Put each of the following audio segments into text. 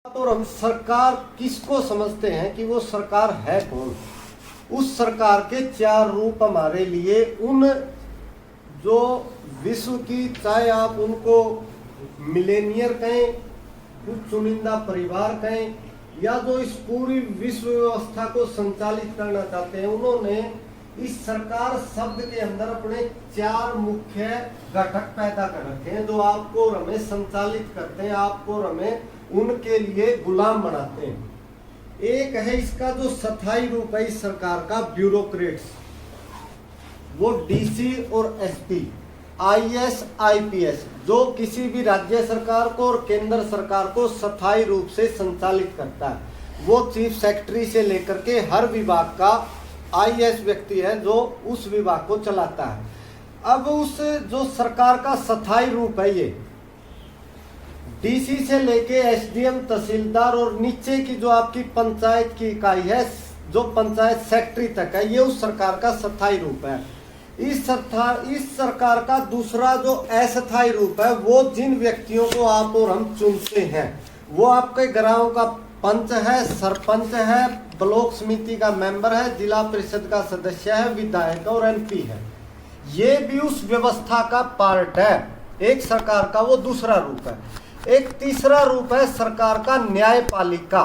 और हम सरकार किसको समझते हैं कि वो सरकार है कौन। उस सरकार के चार रूप हमारे लिए उन जो विश्व की, चाहे आप उनको मिलेनियर कहें, कुछ चुनिंदा परिवार कहें, या जो इस पूरी विश्व व्यवस्था को संचालित करना चाहते हैं, उन्होंने इस सरकार शब्द के अंदर अपने चार मुख्य घटक पैदा कर रखे हैं जो आपको और हमें संचालित करते हैं, आपको और हमें उनके लिए गुलाम बनाते हैं। एक है इसका जो स्थायी रूप है इस सरकार का, ब्यूरोक्रेट्स, वो डीसी और एसपी, आईएएस, आईपीएस, जो किसी भी राज्य सरकार को और केंद्र सरकार को स्थायी रूप से संचालित करता है। वो चीफ सेक्रेटरी से लेकर के हर विभाग का आईएएस व्यक्ति है जो उस विभाग को चलाता है। अब उस जो सरकार का स्थायी रूप है, ये डीसी से लेके एसडीएम, तहसीलदार और नीचे की जो आपकी पंचायत की इकाई है, जो पंचायत सेक्रेटरी तक है, ये उस सरकार का स्थायी रूप है। इस सरकार का दूसरा जो अस्थायी रूप है, वो जिन व्यक्तियों को आप और हम चुनते हैं, वो आपके गांव का पंच है, सरपंच है, ब्लॉक समिति का मेंबर है, जिला परिषद का सदस्य है, विधायक और एमपी है। ये भी उस व्यवस्था का पार्ट है। एक सरकार का वो दूसरा रूप है। एक तीसरा रूप है सरकार का न्यायपालिका।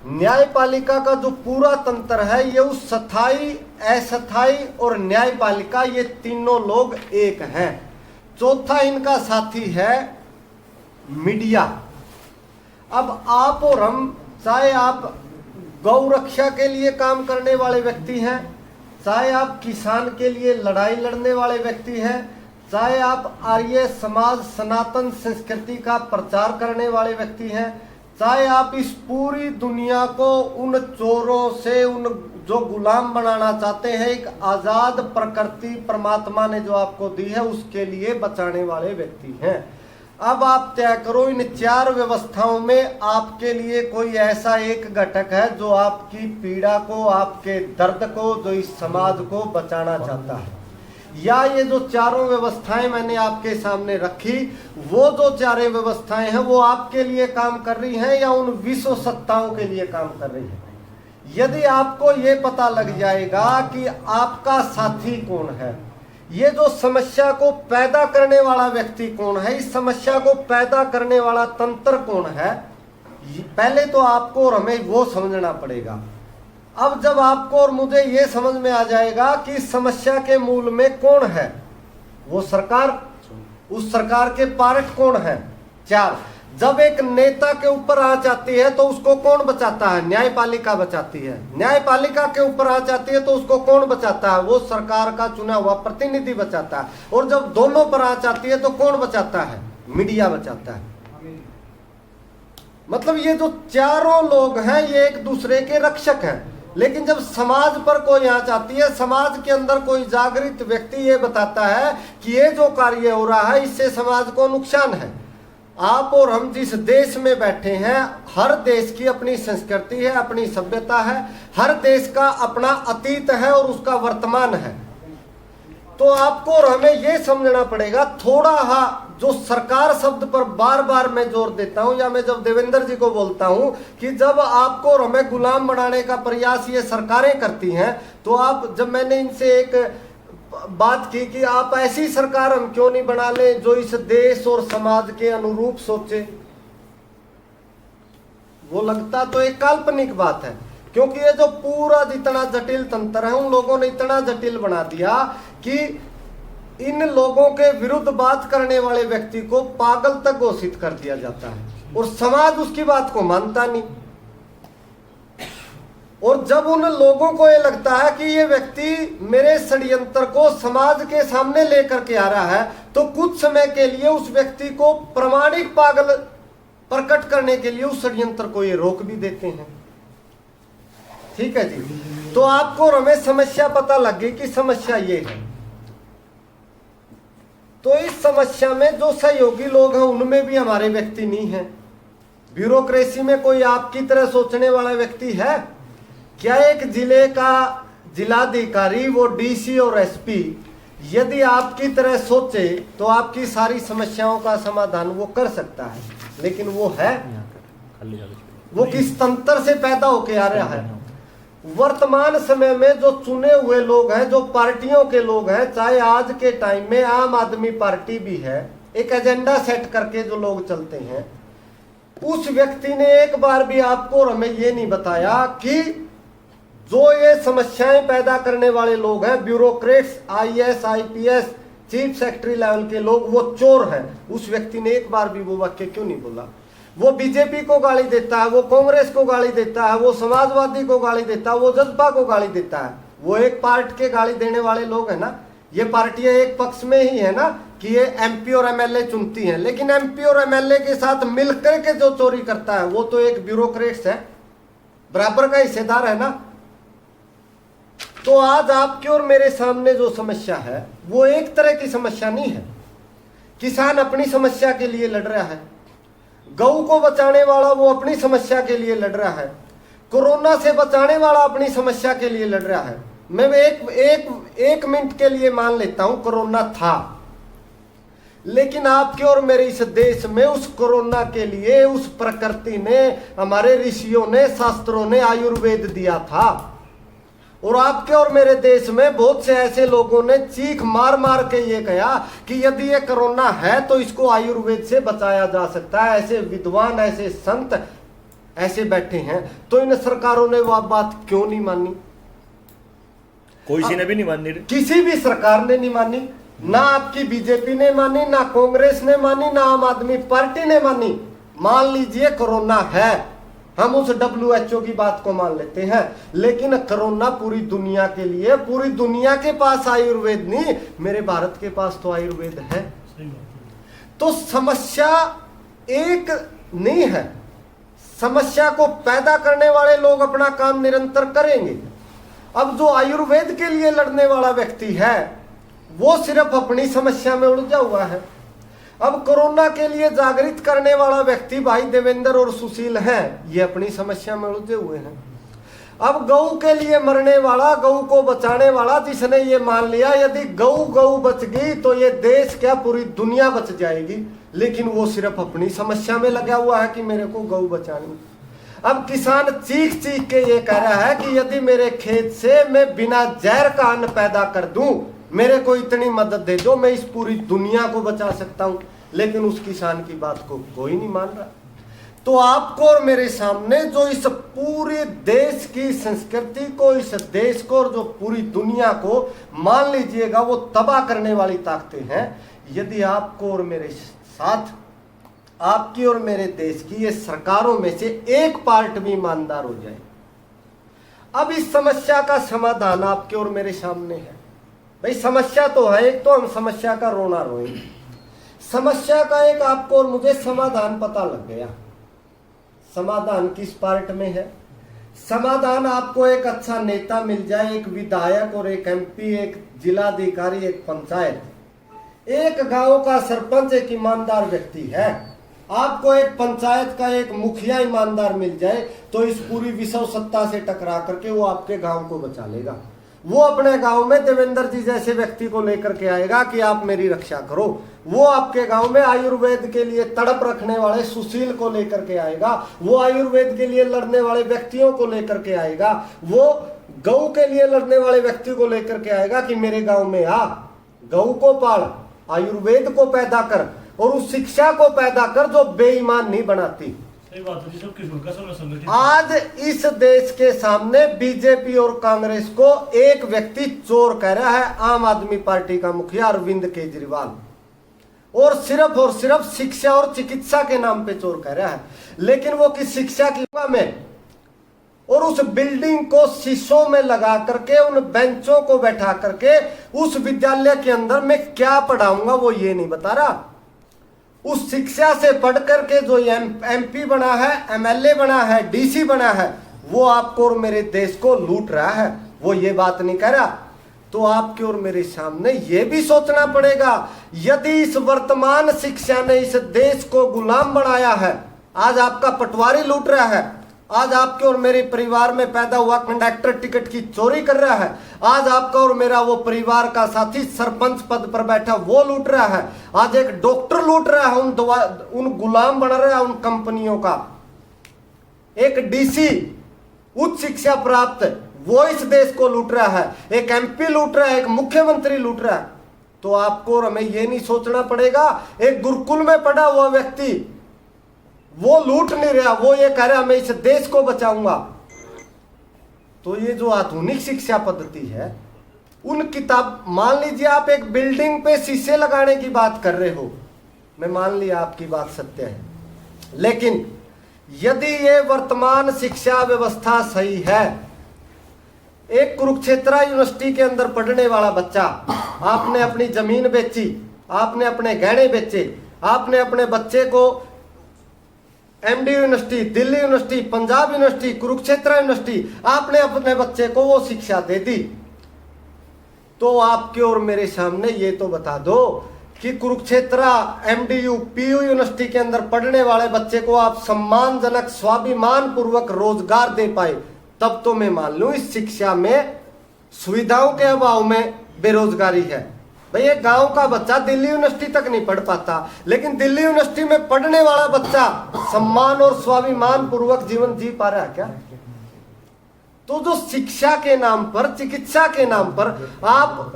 न्यायपालिका का जो पूरा तंत्र है, ये उस स्थायी, अस्थायी और न्यायपालिका, ये तीनों लोग एक हैं। चौथा इनका साथी है मीडिया। अब आप और हम, चाहे आप गौ रक्षा के लिए काम करने वाले व्यक्ति हैं, चाहे आप किसान के लिए लड़ाई लड़ने वाले व्यक्ति हैं, चाहे आप आर्य समाज सनातन संस्कृति का प्रचार करने वाले व्यक्ति हैं, चाहे आप इस पूरी दुनिया को उन चोरों से, उन जो गुलाम बनाना चाहते हैं, एक आजाद प्रकृति परमात्मा ने जो आपको दी है उसके लिए बचाने वाले व्यक्ति हैं। अब आप तय करो इन चार व्यवस्थाओं में आपके लिए कोई ऐसा एक घटक है जो आपकी पीड़ा को, आपके दर्द को, जो इस समाज को बचाना चाहता है। या ये जो चारों व्यवस्थाएं मैंने आपके सामने रखी, वो जो चारों व्यवस्थाएं हैं वो आपके लिए काम कर रही हैं या उन विश्व सत्ताओं के लिए काम कर रही हैं। यदि आपको ये पता लग जाएगा कि आपका साथी कौन है, ये जो समस्या को पैदा करने वाला व्यक्ति कौन है, इस समस्या को पैदा करने वाला तंत्र कौन है, पहले तो आपको और हमें वो समझना पड़ेगा। अब जब आपको और मुझे ये समझ में आ जाएगा कि समस्या के मूल में कौन है, वो सरकार, उस सरकार के पार्ट कौन है, चार। जब एक नेता के ऊपर आंच आती है तो उसको कौन बचाता है, न्यायपालिका बचाती है। न्यायपालिका के ऊपर आंच आती है तो उसको कौन बचाता है, वो सरकार का चुना हुआ प्रतिनिधि बचाता है। और जब दोनों पर आंच आती है तो कौन बचाता है, मीडिया बचाता है। मतलब ये जो चारों लोग हैं ये एक दूसरे के रक्षक हैं। लेकिन जब समाज पर कोई आंच आती है, समाज के अंदर कोई जागृत व्यक्ति ये बताता है कि ये जो कार्य हो रहा है इससे समाज को नुकसान है। आप और हम जिस देश में बैठे हैं, हर देश की अपनी संस्कृति है, अपनी सभ्यता है, हर देश का अपना अतीत है और उसका वर्तमान है। तो आपको और हमें ये समझना पड़ेगा, थोड़ा जो सरकार शब्द पर बार बार मैं जोर देता हूं, या मैं जब देवेंद्र जी को बोलता हूं कि जब आपको और हमें गुलाम बनाने का प्रयास ये सरकारें करती हैं, तो आप, जब मैंने इनसे एक बात की कि आप ऐसी सरकार हम क्यों नहीं बना ले जो इस देश और समाज के अनुरूप सोचे, वो लगता तो एक काल्पनिक बात है। क्योंकि ये जो पूरा जितना जटिल तंत्र है, उन लोगों ने इतना जटिल बना दिया कि इन लोगों के विरुद्ध बात करने वाले व्यक्ति को पागल तक घोषित कर दिया जाता है और समाज उसकी बात को मानता नहीं। और जब उन लोगों को ये लगता है कि ये व्यक्ति मेरे षड्यंत्र को समाज के सामने लेकर के आ रहा है, तो कुछ समय के लिए उस व्यक्ति को प्रामाणिक पागल प्रकट करने के लिए उस षड्यंत्र को ये रोक भी देते हैं। ठीक है जी। तो आपको और हमें समस्या पता लग गई कि समस्या ये है। तो इस समस्या में जो सहयोगी लोग हैं उनमें भी हमारे व्यक्ति नहीं है। ब्यूरोक्रेसी में कोई आपकी तरह सोचने वाला व्यक्ति है क्या? एक जिले का जिलाधिकारी, वो डीसी और एसपी, यदि आपकी तरह सोचे तो आपकी सारी समस्याओं का समाधान वो कर सकता है, लेकिन वो है वो किस तंत्र से पैदा होके आ रहा है। वर्तमान समय में जो चुने हुए लोग हैं, जो पार्टियों के लोग हैं, चाहे आज के टाइम में आम आदमी पार्टी भी है, एक एजेंडा सेट करके जो लोग चलते हैं, उस व्यक्ति ने एक बार भी आपको और हमें ये नहीं बताया कि जो ये समस्याएं पैदा करने वाले लोग हैं, bureaucrats, IAS, IPS, chief secretary level के लोग, वो चोर हैं। उस व्यक्ति ने एक बार भी वो वाक्य क्यों नहीं बोला। वो बीजेपी को गाली देता है, वो कांग्रेस को गाली देता है, वो समाजवादी को गाली देता है, वो जसपा को गाली देता है। वो एक पार्ट के गाली देने वाले लोग हैं ना। ये पार्टियां एक पक्ष में ही है ना कि ये एमपी और एमएलए चुनती हैं, लेकिन एमपी और एमएलए के साथ मिलकर के जो चोरी करता है वो तो एक ब्यूरोक्रेट्स है, बराबर का हिस्सेदार है ना। तो आज आपके और मेरे सामने जो समस्या है वो एक तरह की समस्या नहीं है। किसान अपनी समस्या के लिए लड़ रहा है, गऊ को बचाने वाला वो अपनी समस्या के लिए लड़ रहा है, कोरोना से बचाने वाला अपनी समस्या के लिए लड़ रहा है। मैं एक मिनट के लिए मान लेता हूं कोरोना था, लेकिन आपके और मेरे इस देश में उस कोरोना के लिए उस प्रकृति ने, हमारे ऋषियों ने, शास्त्रों ने आयुर्वेद दिया था। और आपके और मेरे देश में बहुत से ऐसे लोगों ने चीख मार मार के ये कहा कि यदि ये कोरोना है तो इसको आयुर्वेद से बचाया जा सकता है। ऐसे विद्वान, ऐसे संत ऐसे बैठे हैं, तो इन सरकारों ने वो बात क्यों नहीं मानी? कोई ने भी नहीं मानी, किसी भी सरकार ने नहीं मानी, ना आपकी बीजेपी ने मानी, ना कांग्रेस ने मानी, ना आम आदमी पार्टी ने मानी। मान लीजिए कोरोना है, हम उस WHO की बात को मान लेते हैं, लेकिन कोरोना पूरी दुनिया के लिए, पूरी दुनिया के पास आयुर्वेद नहीं, मेरे भारत के पास तो आयुर्वेद है। तो समस्या एक नहीं है, समस्या को पैदा करने वाले लोग अपना काम निरंतर करेंगे। अब जो आयुर्वेद के लिए लड़ने वाला व्यक्ति है वो सिर्फ अपनी समस्या में उलझा हुआ है। अब कोरोना के लिए जागृत करने वाला व्यक्ति भाई देवेंद्र और सुशील हैं, ये अपनी समस्या में उलझे हुए हैं। अब गऊ के लिए मरने वाला, गऊ को बचाने वाला, जिसने ये मान लिया यदि गऊ बच गई तो ये देश क्या पूरी दुनिया बच जाएगी, लेकिन वो सिर्फ अपनी समस्या में लगा हुआ है कि मेरे को गऊ बचानी। अब किसान चीख चीख के ये कह रहा है कि यदि मेरे खेत से मैं बिना जहर का अन्न पैदा कर दूं, मेरे को इतनी मदद दे दो, मैं इस पूरी दुनिया को बचा सकता हूं, लेकिन उस किसान की बात को कोई नहीं मान रहा। तो आपको और मेरे सामने जो इस पूरे देश की संस्कृति को, इस देश को और जो पूरी दुनिया को मान लीजिएगा वो तबाह करने वाली ताकतें हैं, यदि आपको और मेरे साथ, आपकी और मेरे देश की ये सरकारों में से एक पार्ट भी ईमानदार हो जाए। अब इस समस्या का समाधान आपके और मेरे सामने है। भाई समस्या तो है, एक तो हम समस्या का रोना रोएंगे, समस्या का एक आपको और मुझे समाधान पता लग गया। समाधान किस पार्ट में है? समाधान आपको एक अच्छा नेता मिल जाए, एक विधायक और एक MP, एक जिलाधिकारी, एक पंचायत, एक गांव का सरपंच एक ईमानदार व्यक्ति है, आपको एक पंचायत का एक मुखिया ईमानदार मिल जाए, तो इस पूरी विश्व सत्ता से टकरा करके वो आपके गांव को बचा लेगा। वो अपने गांव में देवेंद्र जी जैसे व्यक्ति को लेकर के आएगा कि आप मेरी रक्षा करो। वो आपके गांव में आयुर्वेद के लिए तड़प रखने वाले सुशील को लेकर के आएगा। वो आयुर्वेद के लिए लड़ने वाले व्यक्तियों को लेकर के आएगा। वो गऊ के लिए लड़ने वाले व्यक्ति को लेकर के आएगा कि मेरे गांव में आ, गऊ को पाल, आयुर्वेद को पैदा कर और उस शिक्षा को पैदा कर जो बेईमान नहीं बनाती। आज इस देश के सामने बीजेपी और कांग्रेस को एक व्यक्ति चोर कह रहा है, आम आदमी पार्टी का मुखिया अरविंद केजरीवाल, और सिर्फ शिक्षा और चिकित्सा के नाम पे चोर कह रहा है। लेकिन वो किस शिक्षा की में, और उस बिल्डिंग को शीशों में लगा करके, उन बेंचों को बैठा करके उस विद्यालय के अंदर मैं क्या पढ़ाऊंगा वो ये नहीं बता रहा। उस शिक्षा से पढ़ करके जो MP बना है, MLA बना है, DC बना है, वो आपको और मेरे देश को लूट रहा है, वो ये बात नहीं कह रहा। तो आपके और मेरे सामने ये भी सोचना पड़ेगा, यदि इस वर्तमान शिक्षा ने इस देश को गुलाम बनाया है, आज आपका पटवारी लूट रहा है, आज आपके और मेरे परिवार में पैदा हुआ कंडक्टर टिकट की चोरी कर रहा है, आज आपका और मेरा वो परिवार का साथी सरपंच पद पर बैठा वो लूट रहा है, आज एक डॉक्टर लूट रहा है, उन गुलाम बना रहा है उन कंपनियों का। एक डीसी उच्च शिक्षा प्राप्त वो इस देश को लूट रहा है, एक एमपी लूट रहा है, एक मुख्यमंत्री लूट रहा है, तो आपको और हमें ये नहीं सोचना पड़ेगा एक गुरुकुल में पढ़ा हुआ व्यक्ति वो लूट नहीं रहा, वो ये कह रहा मैं इस देश को बचाऊंगा। तो ये जो आधुनिक शिक्षा पद्धति है, उन किताब, मान लीजिए आप एक बिल्डिंग पे शीशे लगाने की बात कर रहे हो, मैं मान लिया आपकी बात सत्य है, लेकिन यदि ये वर्तमान शिक्षा व्यवस्था सही है, एक कुरुक्षेत्र यूनिवर्सिटी के अंदर पढ़ने वाला बच्चा, आपने अपनी जमीन बेची, आपने अपने गहने बेचे, आपने अपने बच्चे को MD university, Delhi university, Punjab university, Kurukshetra university, आपने अपने बच्चे को वो शिक्षा दे दी, तो आपके और मेरे सामने ये तो बता दो कि कुरुक्षेत्र एमडीयू पीयू यूनिवर्सिटी के अंदर पढ़ने वाले बच्चे को आप सम्मानजनक स्वाभिमान पूर्वक रोजगार दे पाए, तब तो मैं मान लूं इस शिक्षा में सुविधाओं के अभाव में बेरोजगारी है। भाई एक गांव का बच्चा दिल्ली यूनिवर्सिटी तक नहीं पढ़ पाता, लेकिन दिल्ली यूनिवर्सिटी में पढ़ने वाला बच्चा सम्मान और स्वाभिमान पूर्वक जीवन जी पा रहा है क्या? तो जो शिक्षा के नाम पर, चिकित्सा के नाम पर आप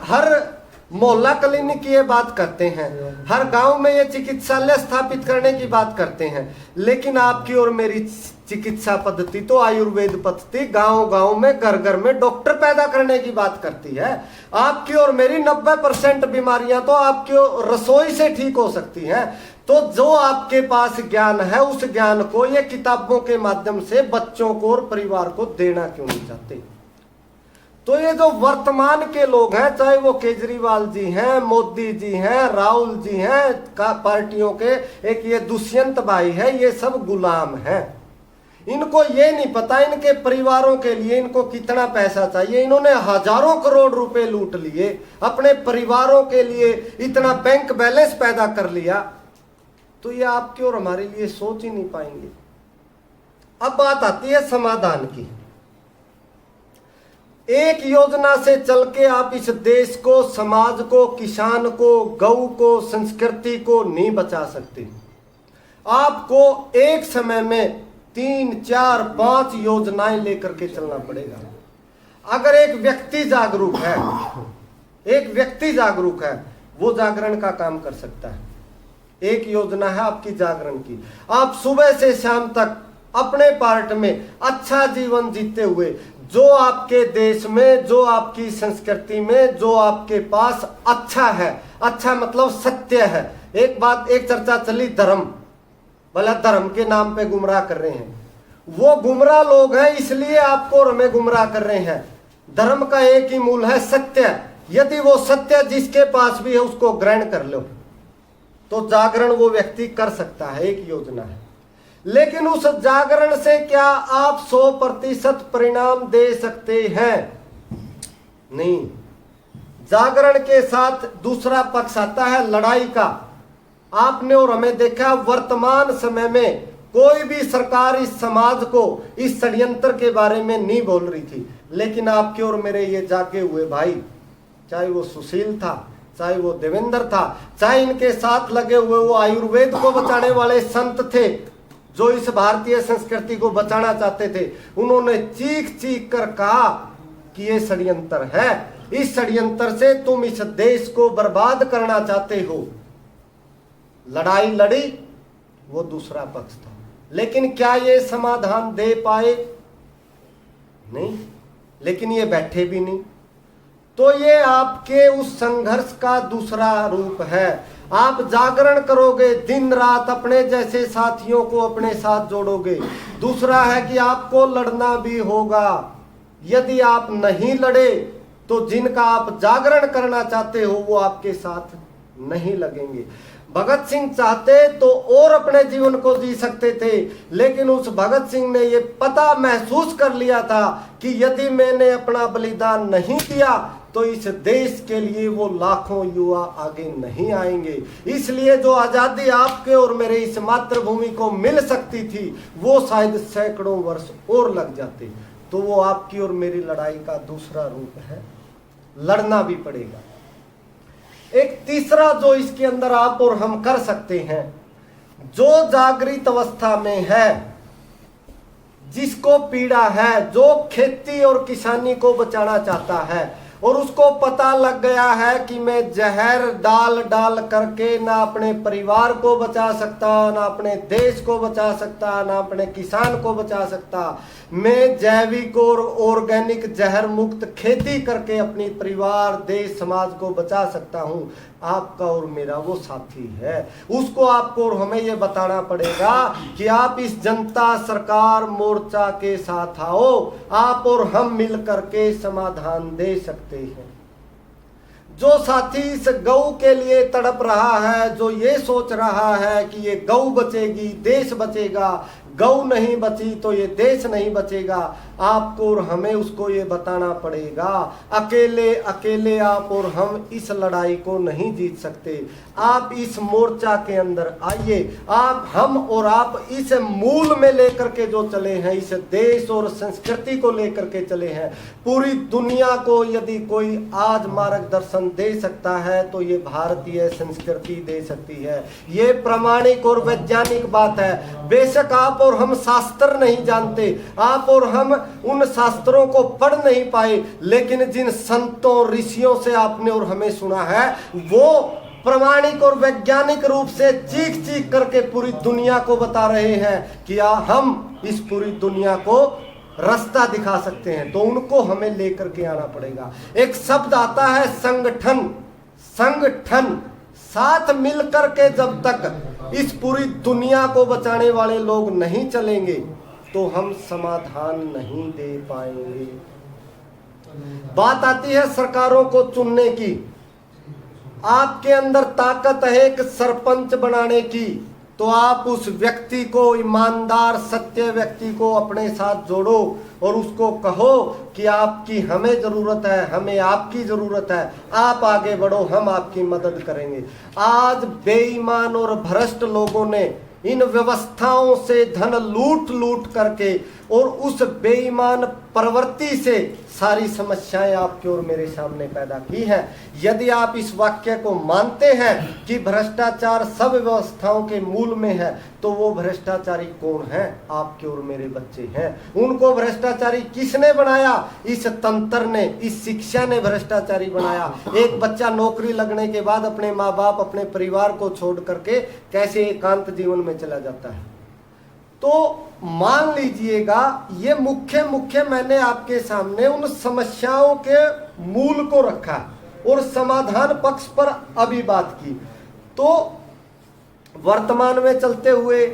हर मोहल्ला क्लिनिक की ये बात करते हैं, हर गांव में ये चिकित्सालय स्थापित करने की बात करते हैं, लेकिन आपकी और मेरी चिकित्सा पद्धति तो आयुर्वेद पद्धति गांव गांव में, घर घर में डॉक्टर पैदा करने की बात करती है। आपकी और मेरी 90% बीमारियां तो आपकी रसोई से ठीक हो सकती हैं। तो जो आपके पास ज्ञान है, उस ज्ञान को ये किताबों के माध्यम से बच्चों को और परिवार को देना क्यों नहीं चाहते? तो ये जो वर्तमान के लोग हैं, चाहे वो केजरीवाल जी हैं, मोदी जी हैं, राहुल जी हैं, पार्टियों के एक ये दुष्यंत भाई है, ये सब गुलाम हैं। इनको ये नहीं पता इनके परिवारों के लिए इनको कितना पैसा चाहिए। इन्होंने हजारों करोड़ रुपए लूट लिए, अपने परिवारों के लिए इतना बैंक बैलेंस पैदा कर लिया, तो ये आपके और हमारे लिए सोच ही नहीं पाएंगे। अब बात आती है समाधान की। एक योजना से चल के आप इस देश को, समाज को, किसान को, गौ को, संस्कृति को नहीं बचा सकते। आपको एक समय में 3, 4, 5 योजनाएं लेकर के चलना पड़ेगा। अगर एक व्यक्ति जागरूक है, एक व्यक्ति जागरूक है, वो जागरण का काम कर सकता है। एक योजना है आपकी जागरण की, आप सुबह से शाम तक अपने पार्ट में अच्छा जीवन जीते हुए, जो आपके देश में, जो आपकी संस्कृति में, जो आपके पास अच्छा है, अच्छा मतलब सत्य है। एक बात, एक चर्चा चली धर्म, भला धर्म के नाम पे गुमराह कर रहे हैं। वो गुमराह लोग हैं, इसलिए आपको और हमें गुमराह कर रहे हैं। धर्म का एक ही मूल है, सत्य। यदि वो सत्य जिसके पास भी है उसको ग्रहण कर लो, तो जागरण वो व्यक्ति कर सकता है, एक योजना है। लेकिन उस जागरण से क्या आप 100% परिणाम दे सकते हैं? नहीं। जागरण के साथ दूसरा पक्ष आता है लड़ाई का। आपने और हमें देखा, वर्तमान समय में कोई भी सरकार इस समाज को, इस षड्यंत्र के बारे में नहीं बोल रही थी, लेकिन आपके और मेरे ये जागे हुए भाई, चाहे वो सुशील था, चाहे वो देवेंद्र था, चाहे इनके साथ लगे हुए वो आयुर्वेद को बचाने वाले संत थे, जो इस भारतीय संस्कृति को बचाना चाहते थे, उन्होंने चीख चीख कर कहा कि ये षड्यंत्र है, इस षड्यंत्र से तुम इस देश को बर्बाद करना चाहते हो। लड़ाई लड़ी वो दूसरा पक्ष था, लेकिन क्या ये समाधान दे पाए? नहीं। लेकिन ये बैठे भी नहीं। तो ये आपके उस संघर्ष का दूसरा रूप है। आप जागरण करोगे, दिन रात अपने जैसे साथियों को अपने साथ जोड़ोगे। दूसरा है कि आपको लड़ना भी होगा। यदि आप नहीं लड़े तो जिनका आप जागरण करना चाहते हो वो आपके साथ नहीं लगेंगे। भगत सिंह चाहते तो और अपने जीवन को जी सकते थे, लेकिन उस भगत सिंह ने ये पता महसूस कर लिया था कि यदि मैंने अपना बलिदान नहीं दिया तो इस देश के लिए वो लाखों युवा आगे नहीं आएंगे। इसलिए जो आजादी आपके और मेरे इस मातृभूमि को मिल सकती थी, वो शायद सैकड़ों वर्ष और लग जाते। तो वो आपकी और मेरी लड़ाई का दूसरा रूप है, लड़ना भी पड़ेगा। एक तीसरा जो इसके अंदर आप और हम कर सकते हैं, जो जागृत अवस्था में है जिसको पीड़ा है, जो खेती और किसानी को बचाना चाहता है और उसको पता लग गया है कि मैं जहर डाल डाल करके ना अपने परिवार को बचा सकता, ना अपने देश को बचा सकता, ना अपने किसान को बचा सकता, मैं जैविक और ऑर्गेनिक जहर मुक्त खेती करके अपनी परिवार, देश, समाज को बचा सकता हूं। आपका और मेरा वो साथी है, उसको आपको और हमें ये बताना पड़ेगा कि आप इस जनता सरकार मोर्चा के साथ आओ, आप और हम मिल करके समाधान दे सकते हैं। जो साथी इस गौ के लिए तड़प रहा है, जो ये सोच रहा है कि ये गौ बचेगी देश बचेगा, गौ नहीं बची तो ये देश नहीं बचेगा, आपको और हमें उसको ये बताना पड़ेगा। अकेले अकेले आप और हम इस लड़ाई को नहीं जीत सकते। आप इस मोर्चा के अंदर आइए, आप, हम और आप इस मूल में लेकर के जो चले हैं, इस देश और संस्कृति को लेकर के चले हैं। पूरी दुनिया को यदि कोई आज मार्गदर्शन दे सकता है तो ये भारतीय संस्कृति दे सकती है। ये प्रामाणिक और वैज्ञानिक बात है। बेशक आप और हम शास्त्र नहीं जानते, आप और हम उन शास्त्रों को पढ़ नहीं पाए, लेकिन जिन संतों ऋषियों से आपने और हमें सुना है, वो प्रामाणिक और वैज्ञानिक रूप से चीख चीख करके पूरी दुनिया को बता रहे हैं कि हम इस पूरी दुनिया को रास्ता दिखा सकते हैं। तो उनको हमें लेकर के आना पड़ेगा। एक शब्द आता है संगठन। संगठन, साथ मिलकर के जब तक इस पूरी दुनिया को बचाने वाले लोग नहीं चलेंगे तो हम समाधान नहीं दे पाएंगे। बात आती है सरकारों को चुनने की। आपके अंदर ताकत है एक सरपंच बनाने की, तो आप उस व्यक्ति को, ईमानदार सत्य व्यक्ति को अपने साथ जोड़ो और उसको कहो कि आपकी हमें जरूरत है, हमें आपकी जरूरत है, आप आगे बढ़ो, हम आपकी मदद करेंगे। आज बेईमान और भ्रष्ट लोगों ने इन व्यवस्थाओं से धन लूट लूट करके और उस बेईमान प्रवृत्ति से सारी समस्याएं आपके और मेरे सामने पैदा की हैं। यदि आप इस वाक्य को मानते हैं कि भ्रष्टाचार सब व्यवस्थाओं के मूल में है, तो वो भ्रष्टाचारी कौन है? आपके और मेरे बच्चे हैं। उनको भ्रष्टाचारी किसने बनाया? इस तंत्र ने, इस शिक्षा ने भ्रष्टाचारी बनाया। एक बच्चा नौकरी लगने के बाद अपने माँ बाप, अपने परिवार को छोड़ करके कैसे एकांत जीवन में चला जाता है। तो मान लीजिएगा, ये मुख्य मैंने आपके सामने उन समस्याओं के मूल को रखा और समाधान पक्ष पर अभी बात की। तो वर्तमान में चलते हुए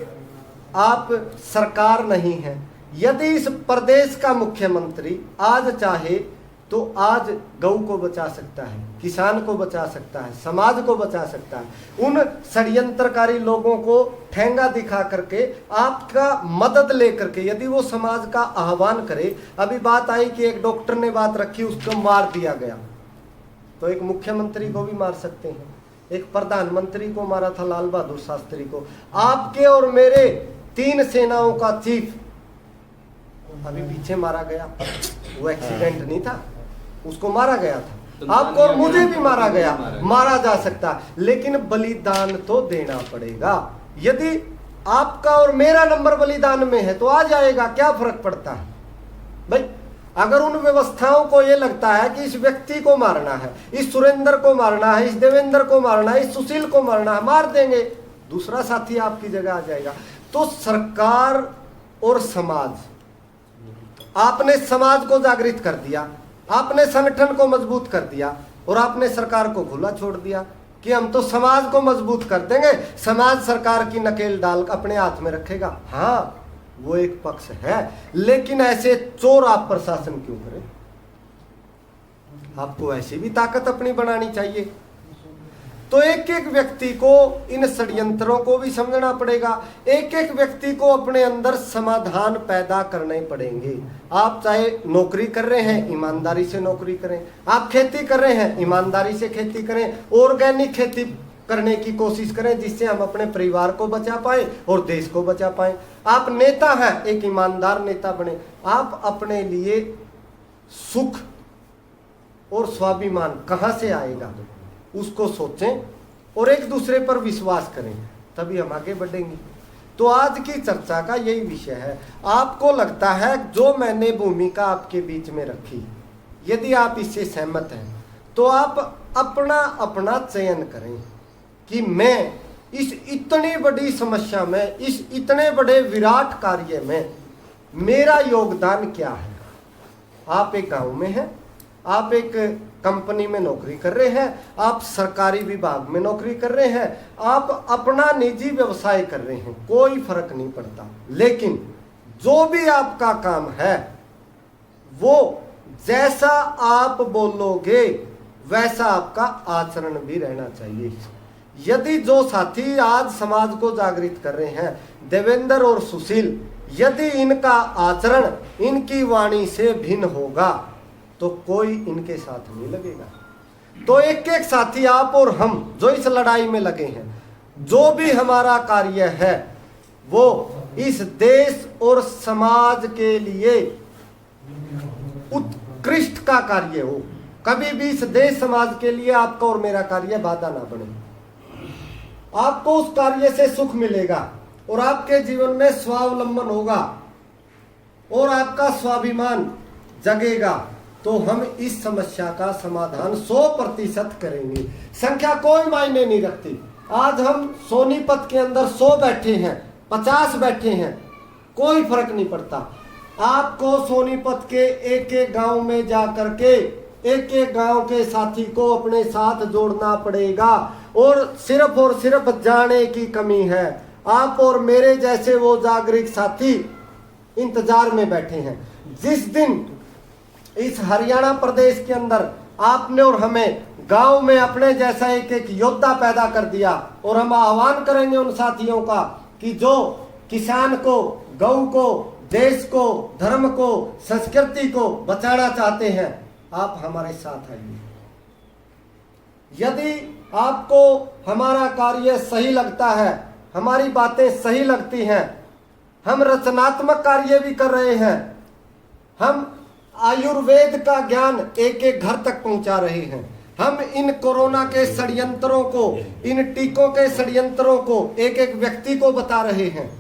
आप सरकार नहीं है। यदि इस प्रदेश का मुख्यमंत्री आज चाहे तो आज गौ को बचा सकता है, किसान को बचा सकता है, समाज को बचा सकता है। उन षड्यंत्रकारी लोगों को ठेंगा दिखा करके, आपका मदद लेकर के, यदि वो समाज का आह्वान करे। अभी बात आई कि एक डॉक्टर ने बात रखी, उसको मार दिया गया, तो एक मुख्यमंत्री को भी मार सकते हैं। एक प्रधानमंत्री को मारा था, लाल बहादुर शास्त्री को। आपके और मेरे 3 सेनाओं का चीफ अभी पीछे मारा गया, वो एक्सीडेंट नहीं था, उसको मारा गया था। आपको और मुझे भी मारा गया, मारा जा सकता, लेकिन बलिदान तो देना पड़ेगा। यदि आपका और मेरा नंबर बलिदान में है तो आ जाएगा, क्या फर्क पड़ता है भाई? अगर उन व्यवस्थाओं को ये लगता है कि इस व्यक्ति को मारना है, इस सुरेंद्र को मारना है, इस देवेंद्र को मारना है, इस सुशील को मारना है, मार देंगे, दूसरा साथी आपकी जगह आ जाएगा। तो सरकार और समाज, आपने समाज को जागृत कर दिया, आपने संगठन को मजबूत कर दिया और आपने सरकार को खुला छोड़ दिया कि हम तो समाज को मजबूत कर देंगे, समाज सरकार की नकेल डाल अपने हाथ में रखेगा। हाँ, वो एक पक्ष है, लेकिन ऐसे चोर आप प्रशासन क्यों करें? आपको ऐसी भी ताकत अपनी बनानी चाहिए। तो एक एक व्यक्ति को इन षड्यंत्रों को भी समझना पड़ेगा, एक एक व्यक्ति को अपने अंदर समाधान पैदा करने पड़ेंगे। आप चाहे नौकरी कर रहे हैं, ईमानदारी से नौकरी करें। आप खेती कर रहे हैं, ईमानदारी से खेती करें। ऑर्गेनिक खेती करने की कोशिश करें, जिससे हम अपने परिवार को बचा पाए और देश को बचा पाए। आप नेता हैं, एक ईमानदार नेता बने। आप अपने लिए सुख और स्वाभिमान कहाँ से आएगा उसको सोचें और एक दूसरे पर विश्वास करें, तभी हम आगे बढ़ेंगे। तो तो आज की चर्चा का यही विषय है। आपको लगता है जो मैंने भूमिका आपके बीच में रखी, यदि आप इससे सहमत हैं तो आप अपना अपना चयन करें कि मैं इस इतनी बड़ी समस्या में, इस इतने बड़े विराट कार्य में मेरा योगदान क्या है। आप एक गांव में हैं, आप एक कंपनी में नौकरी कर रहे हैं, आप सरकारी विभाग में नौकरी कर रहे हैं, आप अपना निजी व्यवसाय कर रहे हैं, कोई फर्क नहीं पड़ता। लेकिन जो भी आपका काम है वो जैसा आप बोलोगे वैसा आपका आचरण भी रहना चाहिए। यदि जो साथी आज समाज को जागृत कर रहे हैं, देवेंद्र और सुशील, यदि इनका आचरण इनकी वाणी से भिन्न होगा तो कोई इनके साथ नहीं लगेगा। तो एक एक साथी, आप और हम जो इस लड़ाई में लगे हैं, जो भी हमारा कार्य है वो इस देश और समाज के लिए उत्कृष्ट का कार्य हो। कभी भी इस देश समाज के लिए आपका और मेरा कार्य बाधा ना बने। आपको उस कार्य से सुख मिलेगा और आपके जीवन में स्वावलंबन होगा और आपका स्वाभिमान जगेगा, तो हम इस समस्या का समाधान 100% करेंगे। संख्या कोई मायने नहीं रखती। आज हम सोनीपत के अंदर 100 बैठे हैं, 50 बैठे हैं, कोई फर्क नहीं पड़ता। आपको सोनीपत के एक एक गांव में जाकर के एक एक गांव के साथी को अपने साथ जोड़ना पड़ेगा और सिर्फ जाने की कमी है। आप और मेरे जैसे वो जागरूक साथी इंतजार में बैठे हैं। जिस दिन इस हरियाणा प्रदेश के अंदर आपने और हमें गांव में अपने जैसा एक एक योद्धा पैदा कर दिया और हम आह्वान करेंगे उन साथियों का कि जो किसान को, गौ को, देश को, धर्म को, संस्कृति को बचाना चाहते हैं, आप हमारे साथ आइए। यदि आपको हमारा कार्य सही लगता है, हमारी बातें सही लगती हैं, हम रचनात्मक कार्य भी कर रहे हैं, हम आयुर्वेद का ज्ञान एक एक घर तक पहुंचा रहे हैं, हम इन कोरोना के षड्यंत्रों को, इन टीकों के षड्यंत्रों को एक एक व्यक्ति को बता रहे हैं,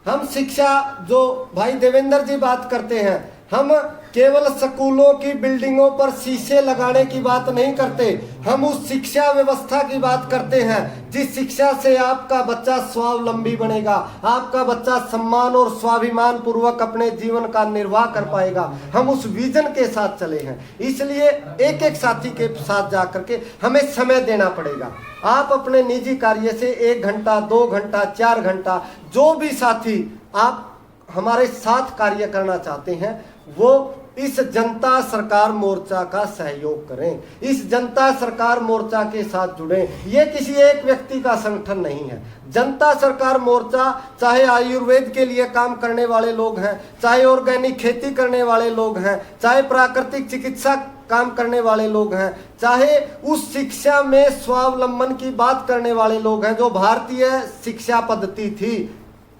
हम शिक्षा, जो भाई देवेंद्र जी बात करते हैं, हम केवल स्कूलों की बिल्डिंगों पर शीशे लगाने की बात नहीं करते, हम उस शिक्षा व्यवस्था की बात करते हैं जिस शिक्षा से आपका बच्चा स्वावलंबी बनेगा, आपका बच्चा सम्मान और स्वाभिमान पूर्वक अपने जीवन का निर्वाह कर पाएगा। हम उस विजन के साथ चले हैं, इसलिए एक एक साथी के साथ जाकर के हमें समय देना पड़ेगा। आप अपने निजी कार्य से 1 घंटा, 2 घंटा, 4 घंटा, जो भी साथी आप हमारे साथ कार्य करना चाहते हैं वो इस जनता सरकार मोर्चा का सहयोग करें, इस जनता सरकार मोर्चा के साथ जुड़ें। ये किसी एक व्यक्ति का संगठन नहीं है। जनता सरकार मोर्चा चाहे आयुर्वेद के लिए काम करने वाले लोग हैं, चाहे ऑर्गेनिक खेती करने वाले लोग हैं, चाहे प्राकृतिक चिकित्सा काम करने वाले लोग हैं, चाहे उस शिक्षा में स्वावलंबन की बात करने वाले लोग हैं जो भारतीय शिक्षा पद्धति थी,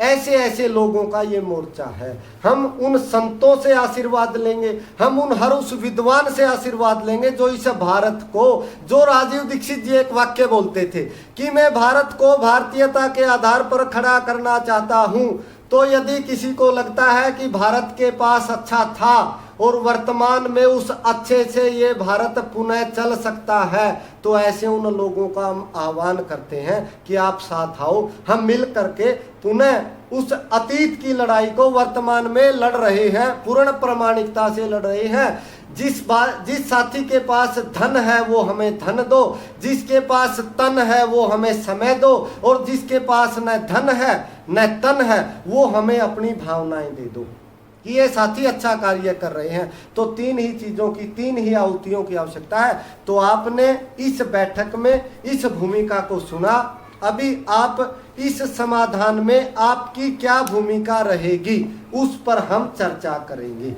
ऐसे ऐसे लोगों का ये मोर्चा है। हम उन संतों से आशीर्वाद लेंगे, हम उन हर उस विद्वान से आशीर्वाद लेंगे जो इस भारत को, जो राजीव दीक्षित जी एक वाक्य बोलते थे कि मैं भारत को भारतीयता के आधार पर खड़ा करना चाहता हूं। तो यदि किसी को लगता है कि भारत के पास अच्छा था और वर्तमान में उस अच्छे से ये भारत पुनः चल सकता है, तो ऐसे उन लोगों का हम आह्वान करते हैं कि आप साथ आओ, हम मिल करके पुनः उस अतीत की लड़ाई को वर्तमान में लड़ रहे हैं, पूर्ण प्रामाणिकता से लड़ रहे हैं। जिस साथी के पास धन है वो हमें धन दो, जिसके पास तन है वो हमें समय दो, और जिसके पास न धन है न तन है वो हमें अपनी भावनाएं दे दो। कि ये साथी अच्छा कार्य कर रहे हैं तो 3 ही चीज़ों की, 3 ही आहुतियों की आवश्यकता है। तो आपने इस बैठक में इस भूमिका को सुना, अभी आप इस समाधान में आपकी क्या भूमिका रहेगी उस पर हम चर्चा करेंगे।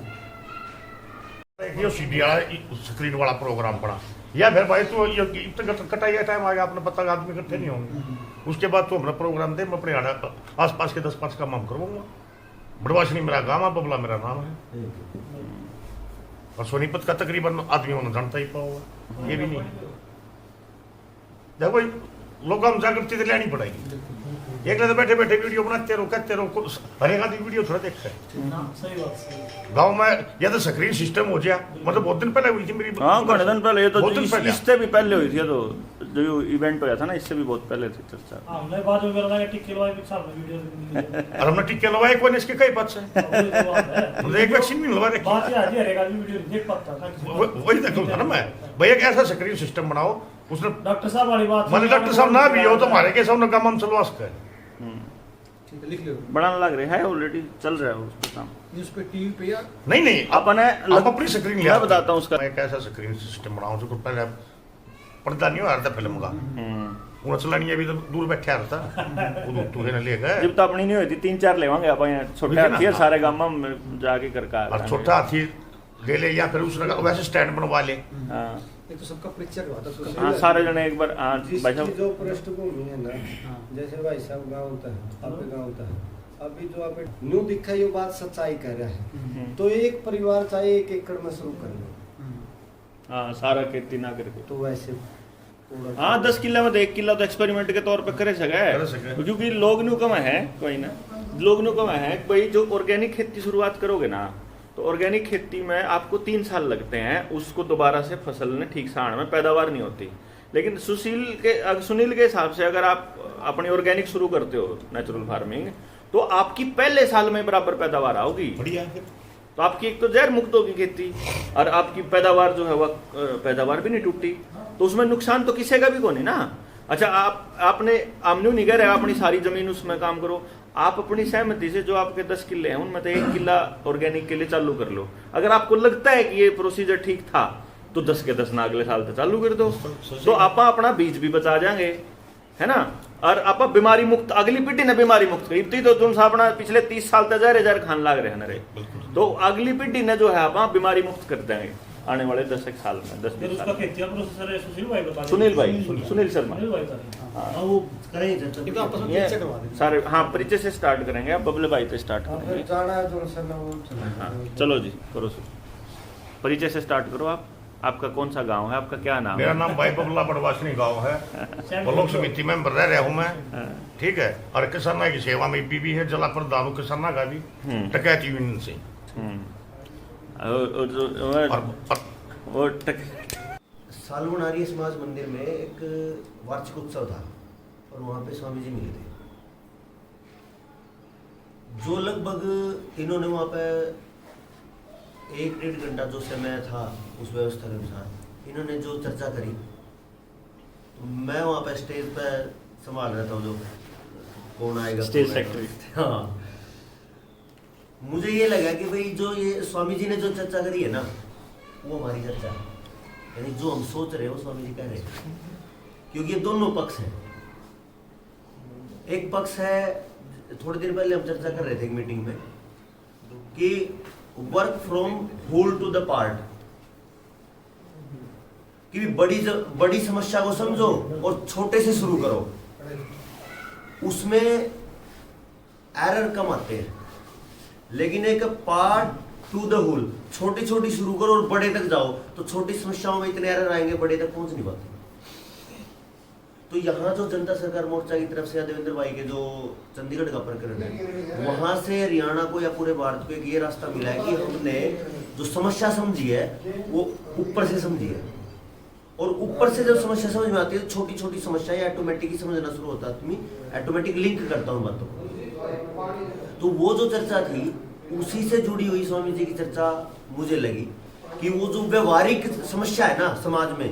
ये सीडी वाला स्क्रीन वाला प्रोग्राम पड़ा, या फिर भाई तो ये कटाई का टाइम आ गया, आपने पता आदमी इकट्ठे नहीं होंगे, उसके बाद तो अपना प्रोग्राम दे, मैं अपने आसपास के 10-5 काम हम करवाऊंगा। बड़वाशनी मेरा गांव है, बबला मेरा नाम है, और सोनीपत का तकरीबन आदमियों ने जानता ही पाओगा, ये भी नहीं। देखो लोगों में जागृति तो लेनी पड़ेगी। एक तो बैठे बैठे वीडियो बनाते रहो कहते रहो हर एक आदमी वीडियो थोड़ा देखता है। सही बात सही। गांव में या तो स्क्रीन सिस्टम हो गया, मतलब बहुत दिन पहले हुई थी मेरी। हाँ घने दिन पहले, ये तो बहुत दिन पहले। इससे भी पहले हुई थी, ये तो जो इवेंट हो गया था ना, इससे भी बहुत पहले थी चर्चा। हमने बाद में मेरा लगा टिक लवाए के सामने वीडियो और हमने टीके लगवाए कोई नहीं, इसके कई पद से मतलब एक वैक्सीन भी लगवा रखी। बात ये आती है हरेक आदमी वीडियो देख पाता था। वही देखो था ना मैं, भैया एक ऐसा स्क्रीन सिस्टम बनाओ उसने, डॉक्टर साहब वाली बात, मतलब डॉक्टर साहब ना भी हो तो हमारे के सामने काम हम चलवा सकते हैं। लिख लो बढ़ाने लग रहे है, ऑलरेडी चल रहा है उस पे काम। न्यूज पे टीवी पे या नहीं अपन आप अपनी स्क्रीन ले मैं बताता हूँ उसका। मैं एक ऐसा स्क्रीन सिस्टम बनाऊं जो पहले पर्दा नहीं हो रहा था फिल्म का, वो चला नहीं, अभी तो दूर बैठा रहता वो तूहे ने ले गए। जब तो अपनी नहीं हुई थी 3-4 लेवांगे अपन यहाँ, छोटे हाथी है सारे गांव में जाके करका। और छोटा हाथी ले ले या फिर उसने वैसे स्टैंड बनवा ले। हाँ एक तो सबका परिचय करवाता तो हाँ सारे जने एक बार। हाँ भाई जिसकी साहब जो पृष्ठभूमि है ना, जैसे भाई साहब गाँव होता है, आपके गाँव होता है, अभी जो आप न्यू दिखा ये बात सच्चाई कह रहा है, तो एक परिवार चाहे 1 एकड़ में शुरू कर लो, हाँ सारा खेती ना करके, तो वैसे हाँ 10 किला में तो 1 किला तो एक्सपेरिमेंट के तौर पे करे कर सके, सके। क्योंकि लोग न्यू कम है कोई ना, लोग न्यू कम है भाई। जो ऑर्गेनिक खेती शुरुआत करोगे ना, तो ऑर्गेनिक खेती में आपको 3 साल लगते हैं, उसको दोबारा से फसल ने ठीक से आने में, पैदावार नहीं होती। लेकिन सुनील के हिसाब से अगर आप अपनी ऑर्गेनिक शुरू करते हो नेचुरल फार्मिंग, तो आपकी पहले साल में बराबर पैदावार आओगी, बढ़िया है। तो आपकी एक तो जहर मुक्त होगी खेती, और आपकी पैदावार जो है वह पैदावार भी नहीं टूटती, तो उसमें नुकसान तो किसी का भी को नहीं ना। अच्छा आपने आमन्यू नहीं कह रहे अपनी सारी जमीन उसमें काम करो, आप अपनी सहमति से जो आपके 10 किले हैं उनमें तो 1 किला ऑर्गेनिक के लिए चालू कर लो। अगर आपको लगता है कि ये प्रोसीजर ठीक था तो 10 के 10 ना अगले साल तो चालू कर दो, तो आप अपना बीज भी बचा जाएंगे, है ना। और आप बीमारी मुक्त, अगली पीढ़ी ने बीमारी मुक्त करी तो तुम अपना पिछले 30 साल तक जहर खान लाग रहे हैं, तो अगली पीढ़ी ने जो है आप बीमारी मुक्त कर देंगे आने वाले 10 साल में, 10 फिर उसका खेती का प्रोसेसर है सुनील भाई बता। सुनील शर्मा। सुनील भाई बता। हाँ वो करेंगे ये तो आपस में ये परिचय करवा देंगे। सारे हाँ परिचय से स्टार्ट करेंगे, आप बबले भाई से स्टार्ट फिर करेंगे। जाना है जो सर ना वो हाँ चलो जी करो शुरू, परिचय से स्टार्ट करो। आपका कौन सा गांव है, आपका क्या नाम मेरा है? नाम भाई बबला बड़वासनी गाँव है, ब्लॉक समिति मेंबर रह रहा हूँ मैं, ठीक है। और किसाना की सेवा में भी है, जिला प्रधान हूँ किसाना का भी, टकैत यूनियन से। सालवन आर्य समाज मंदिर में एक वार्षिक उत्सव था और वहाँ पे स्वामी जी मिले थे, जो लगभग इन्होंने वहाँ पे 1-1.5 घंटा जो समय था उस व्यवस्था के अनुसार इन्होंने जो चर्चा करी, तो मैं वहाँ पे स्टेज पे संभाल रहा था, जो कौन आएगा स्टेज सेक्रेटरी। हाँ, मुझे ये लगा कि भाई जो ये स्वामी जी ने जो चर्चा करी है ना, वो हमारी चर्चा है, यानी जो हम सोच रहे हैं वो स्वामी जी कह रहे हैं, क्योंकि ये दोनों पक्ष हैं। एक पक्ष है, थोड़े दिन पहले हम चर्चा कर रहे थे एक मीटिंग में कि work from whole to the part, कि बड़ी समस्या को समझो और छोटे से शुरू करो, उसमें एरर कम आते हैं। लेकिन एक पार्ट टू द होल, छोटी छोटी शुरू करो और बड़े तक जाओ, तो छोटी समस्याओं में इतने एरर आएंगे, बड़े तक पहुंच नहीं पाते। तो यहाँ जो जनता सरकार मोर्चा की तरफ से देवेंद्र भाई के जो चंडीगढ़ का प्रकरण है, वहां से हरियाणा को या पूरे भारत को एक ये रास्ता मिला है कि हमने जो समस्या समझी है वो ऊपर से समझी है, और ऊपर से जब समस्या समझ में आती है तो छोटी छोटी समस्या या ऑटोमेटिकली समझना शुरू होता है, आदमी ऑटोमेटिक लिंक करता हूँ बातों को। तो वो जो चर्चा थी उसी से जुड़ी हुई स्वामी जी की चर्चा मुझे लगी कि वो जो व्यवहारिक समस्या है ना समाज में,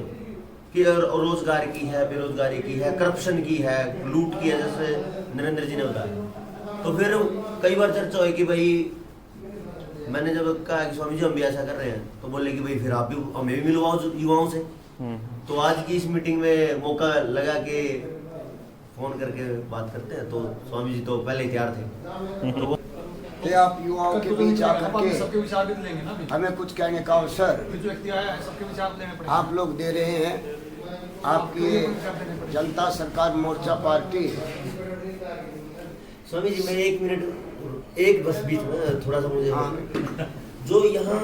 कि रोजगार की है, बेरोजगारी की है, करप्शन की है, लूट की है, जैसे नरेंद्र जी ने बताया, तो फिर कई बार चर्चा हुई कि भाई मैंने जब कहा कि स्वामी जी हम भी ऐसा कर रहे हैं, तो बोले कि भाई फिर आप भी हमें भी मिलवाओ युवाओं से। तो आज की इस मीटिंग में मौका लगा के फोन करके बात करते हैं, तो स्वामी जी तो पहले ही तैयार थे, तो कि आप युवाओं के बीच आकर सबके के विचार भी लेंगे ना अभी। हमें कुछ कहने का अवसर जो व्यक्ति आया है सबके विचार लेने पड़ेंगे। आप लोग दे रहे हैं। आपकी जनता सरकार मोर्चा पार्टी स्वामी जी मैं 1 मिनट एक बस बीच में थोड़ा सा मुझे जो यहाँ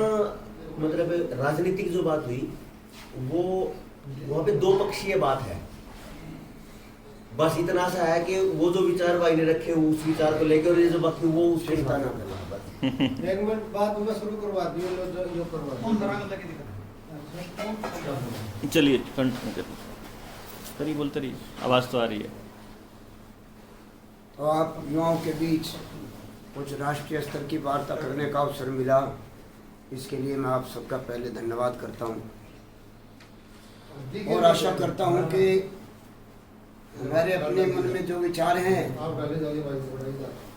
मतलब राजनीतिक जो बात हुई वो वहाँ पे 2 पक्षीय बात है। बस इतना सा है कि वो जो विचार भाई ने रखे उस विचार को लेकर, और ये जो बाकी वो उस पर चिंता न करना बस। एक मिनट बाद में शुरू करवा दियो जो करवा कौन कराने लगे दिखा चलिए कंटिन्यू करिए, करिए, बोलते रहिए, आवाज़ तो आ रही है। तो आप युवाओं के बीच कुछ राष्ट्रीय स्तर की वार्ता करने का अवसर मिला, इसके लिए मैं आप सबका पहले धन्यवाद करता हूं और आशा करता हूं कि हमारे अपने मन में जो विचार हैं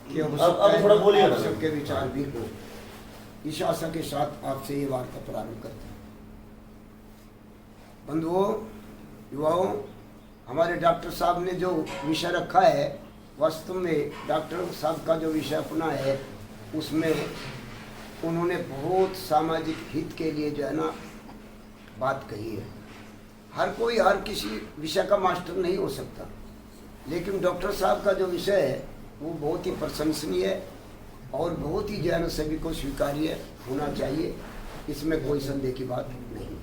कि हो सकता अब थोड़ा बोलिए है ना। आप सबके विचार भी हो। इस आशा के साथ आपसे ये वार्ता प्रारंभ करते हैं। बंधुओं, युवाओं, हमारे डॉक्टर साहब ने जो विषय रखा है, वास्तव में डॉक्टर साहब का जो विषय अपना है उसमें उन्होंने बहुत सामाजिक हित के लिए जो है ना बात कही है। हर कोई हर किसी विषय का मास्टर नहीं हो सकता, लेकिन डॉक्टर साहब का जो विषय है वो बहुत ही प्रशंसनीय है और बहुत ही जो है ना सभी को स्वीकार्य होना चाहिए, इसमें कोई संदेह की बात नहीं।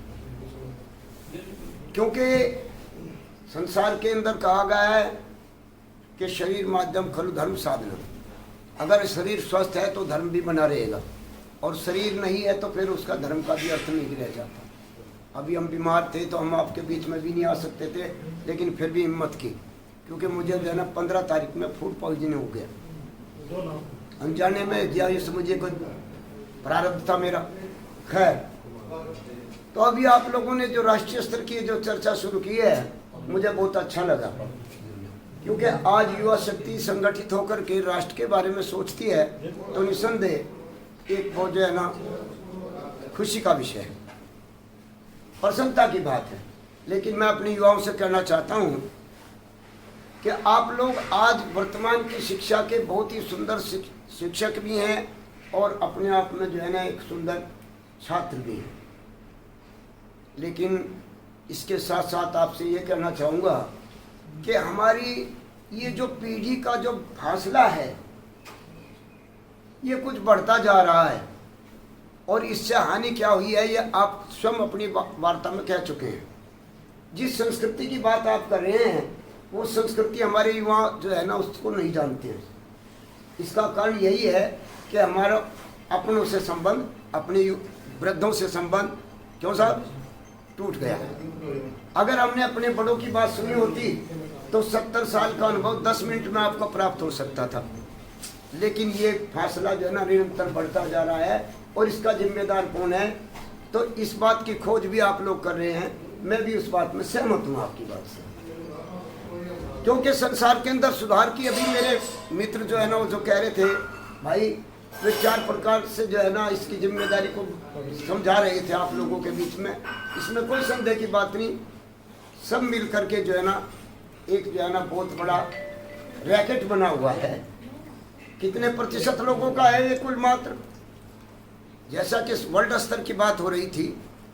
क्योंकि संसार के अंदर कहा गया है कि शरीर माध्यम खलु धर्म साधन। अगर शरीर स्वस्थ है तो धर्म भी बना रहेगा, और शरीर नहीं है तो फिर उसका धर्म का भी अर्थ नहीं रह जाता। अभी हम बीमार थे तो हम आपके बीच में भी नहीं आ सकते थे, लेकिन फिर भी हिम्मत की, क्योंकि मुझे जो है ना 15 तारीख में फूड पॉइजनिंग हो गया। अनजाने में या इस मुझे कोई प्रारब्ध था मेरा। खैर, तो अभी आप लोगों ने जो राष्ट्रीय स्तर की जो चर्चा शुरू की है मुझे बहुत अच्छा लगा, क्योंकि आज युवा शक्ति संगठित होकर के राष्ट्र के बारे में सोचती है तो निसंदेह एक बहुत जो है ना खुशी का विषय है, प्रसन्नता की बात है। लेकिन मैं अपने युवाओं से कहना चाहता हूं कि आप लोग आज वर्तमान की शिक्षा के बहुत ही सुंदर शिक्षक भी हैं और अपने आप में जो है ना एक सुंदर छात्र भी हैं। लेकिन इसके साथ साथ आपसे ये कहना चाहूँगा कि हमारी ये जो पीढ़ी का जो फासला है ये कुछ बढ़ता जा रहा है, और इससे हानि क्या हुई है ये आप स्वयं अपनी वार्ता में कह चुके हैं। जिस संस्कृति की बात आप कर रहे हैं वो संस्कृति हमारे युवा जो है ना उसको नहीं जानते हैं। इसका कारण यही है कि हमारा अपनों से संबंध, अपने वृद्धों से संबंध क्यों साहब टूट गया। अगर हमने अपने बड़ों की बात सुनी होती तो 70 साल का अनुभव 10 मिनट में आपको प्राप्त हो सकता था, लेकिन ये फासला जो है ना निरंतर बढ़ता जा रहा है। और इसका जिम्मेदार कौन है? तो इस बात की खोज भी आप लोग कर रहे हैं, मैं भी उस बात में सहमत हूँ आपकी बात से, क्योंकि संसार के अंदर सुधार की अभी मेरे मित्र जो है ना वो जो कह रहे थे भाई वे 4 प्रकार से जो है ना इसकी जिम्मेदारी को समझा रहे थे आप लोगों के बीच में। इसमें कोई संदेह की बात नहीं, सब मिल करके जो है ना एक जो है ना बहुत बड़ा रैकेट बना हुआ है। कितने प्रतिशत लोगों का है ये कुल मात्र? जैसा कि वर्ल्ड स्तर की बात हो रही थी,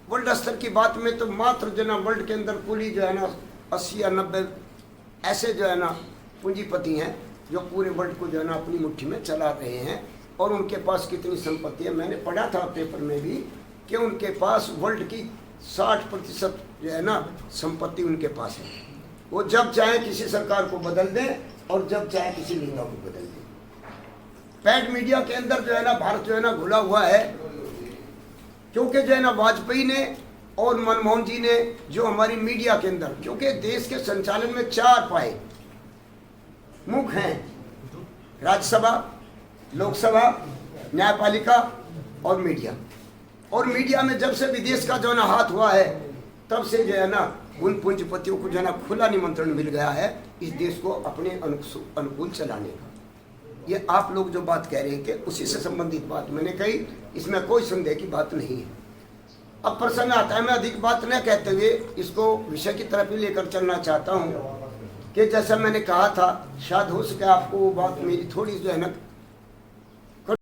वर्ल्ड स्तर की बात में तो मात्र जो है ना वर्ल्ड के अंदर कुल ही जो है ना 80 या 90 ऐसे जो है ना पूंजीपति हैं जो पूरे वर्ल्ड को जो है ना अपनी मुट्ठी में चला रहे हैं, और उनके पास कितनी संपत्ति है। मैंने पढ़ा था पेपर में भी कि उनके पास वर्ल्ड की 60% जो है ना संपत्ति उनके पास है। वो जब चाहे किसी सरकार को बदल दें और जब चाहे किसी नेता को बदल दें। पैड मीडिया के अंदर जो है ना भारत जो है ना घुला हुआ है, क्योंकि जो है ना वाजपेयी ने और मनमोहन जी ने जो हमारी मीडिया के अंदर, क्योंकि देश के संचालन में 4 पाए मुख हैं, राज्यसभा, लोकसभा, न्यायपालिका और मीडिया। और मीडिया में जब से विदेश का जो है ना हाथ हुआ है तब से जो है ना उन पूंजीपतियों को जो है ना खुला निमंत्रण मिल गया है इस देश को अपने अनुकूल चलाने का। ये आप लोग जो बात कह रहे थे उसी से संबंधित बात मैंने कही, इसमें कोई संदेह की बात नहीं है। अब प्रसंग आता है, मैं अधिक बात न कहते हुए इसको विषय की तरफ ही लेकर चलना चाहता हूँ कि जैसा मैंने कहा था, शायद हो सके आपको वो बात मेरी थोड़ी जो है ना